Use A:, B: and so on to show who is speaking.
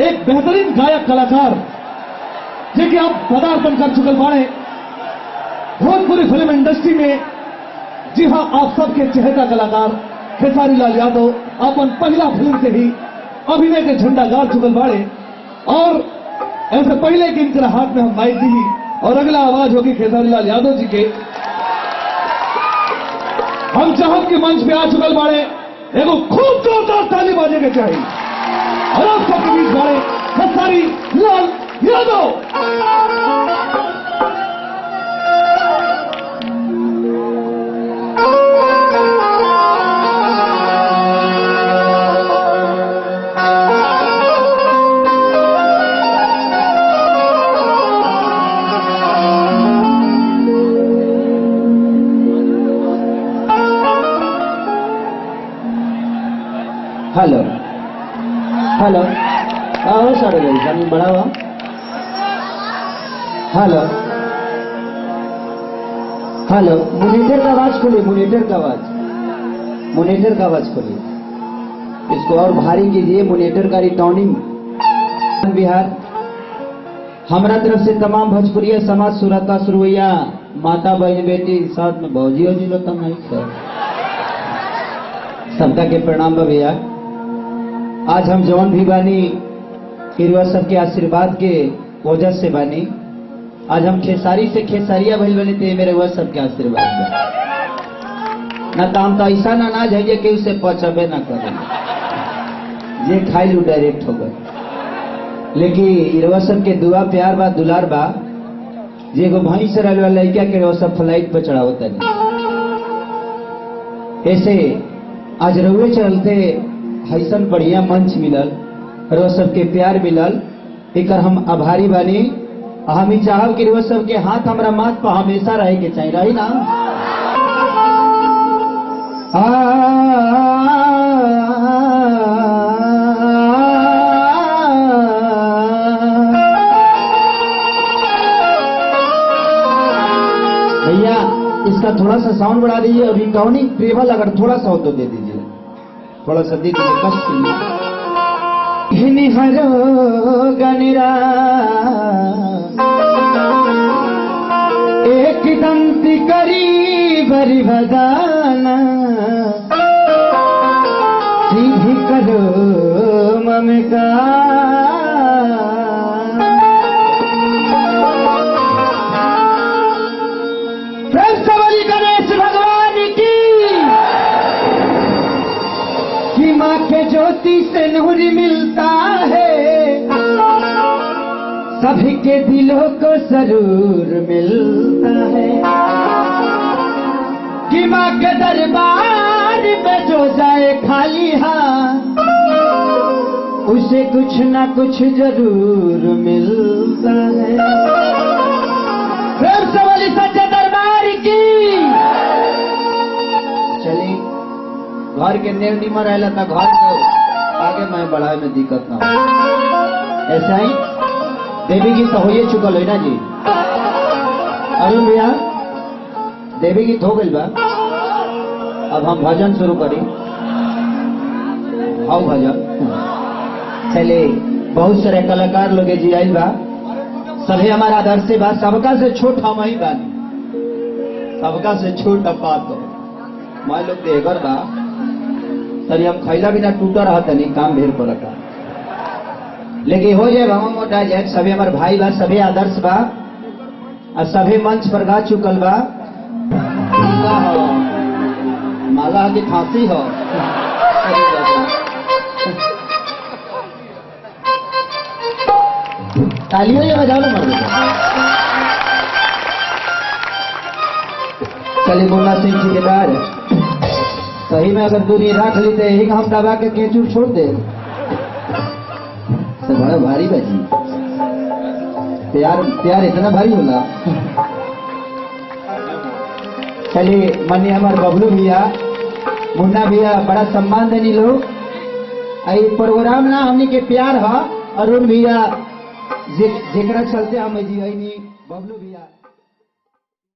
A: एक बेहतरीन गायक कलाकार जेके आप पदार्पण कर चुकल बाड़े भोजपुरी फिल्म इंडस्ट्री में। जी हां, आप सबके चहेता कलाकार खेसारी लाल यादव अपन पहला फिल्म से ही अभिनय के झंडा गाड़ चुकल बाड़े। और ऐसे पहले कि इनके हाथ में हम माइक दी और अगला आवाज होगी खेसारी लाल यादव जी के, हम चाहत के मंच पे आ चुकल बाड़े एगो खूब जोरदार ताली बाजे के चाहिए। और आप सबके बीच बाड़े खेसारी लाल यादव।
B: हेलो हेलो आओ सारे भाई बड़ा हुआ। हेलो हेलो मोनीटर का आवाज खोलिए, मोनीटर का आवाज, मोनीटर का आवाज खोलिए, इसको और भारी कीजिए। मोनीटर का रिटर्निंग बिहार हमारा तरफ से तमाम भोजपुरिया समाज सुरता सुरवैया माता बहन बेटी साथ में भौजी हो जिलो तम नहीं सबका के प्रणाम बा भैया। आज हम जौन भी बानी किरवा सबके आशीर्वाद के वजह से बानी। आज हम खेसारी से खेसारिया भइल बने थे मेरे वह सबके आशीर्वाद बा। ना तो हम तो ऐसा ना अनाज है कि उसे पचबे ना करे, ये खाई लू डायरेक्ट हो गए। लेकिन इरवा सबके दुआ प्यार बा दुलार बा, जे एगो भैंस रहल वाला लड़का के वो सब फ्लाइट पर चढ़ावता नहीं। ऐसे आज रउए चलते ऐसन बढ़िया मंच मिलल और सबके प्यार मिलल, एक हम आभारी बानी। हम ही चाहब कि वो सबके हाथ हमारा माथ पर हमेशा रहे के चाहिए, रही ना। भैया इसका थोड़ा सा साउंड बढ़ा दीजिए और रिकॉर्डिंग टेबल अगर थोड़ा सा हो तो दे दीजिए, थोड़ा सा दे दीजिए कष्ट के लिए। एक दंती करी बरी बजाना सीधी करो ममका माँ के ज्योति से नूर मिलता है, सभी के दिलों को सरूर मिलता है। कि माँ के दरबार में जो जाए खाली हाथ उसे कुछ ना कुछ जरूर मिलता है। प्रेम से बोली सच्चे दरबार की। चलिए घर के नेव निमर रहला था, घर के आगे मैं बढ़ाए में दिक्कत ना हो। ऐसा ही देवी गीत हो ही चुकल है ना जी। अरुण भैया देवी गीत हो गई बा, अब हम भजन शुरू करी। आओ भजन चले। बहुत सारे कलाकार लोग जी आइल बा, सभी हमारा आदर्श से बा, सबका से छोट हम ही बा, सबका से छोट बात हो मैं लोग देगर बा तरी हम खैला बिना टूटा रहा तनी काम भेर पर रखा। लेकिन हो जाए हम मोटा जाए, सभी हमारे भाई बा, सभी आदर्श बा और सभी मंच पर गा चुकल बा। माला की फांसी हो तालियों ये बजा लो मर। चलिए मुन्ना सिंह ठेकेदार सही में अगर दूरी रख ली तो यही हम दबा के केचूर छोड़ दे। तो बड़ा भारी बाजी प्यार प्यार इतना भारी होला। चलिए मनी हमारे बबलू भैया मुन्ना भैया बड़ा सम्मान देनी लोग। आई प्रोग्राम ना हमने के प्यार है। अरुण भैया जेकरा चलते हम बबलू भैया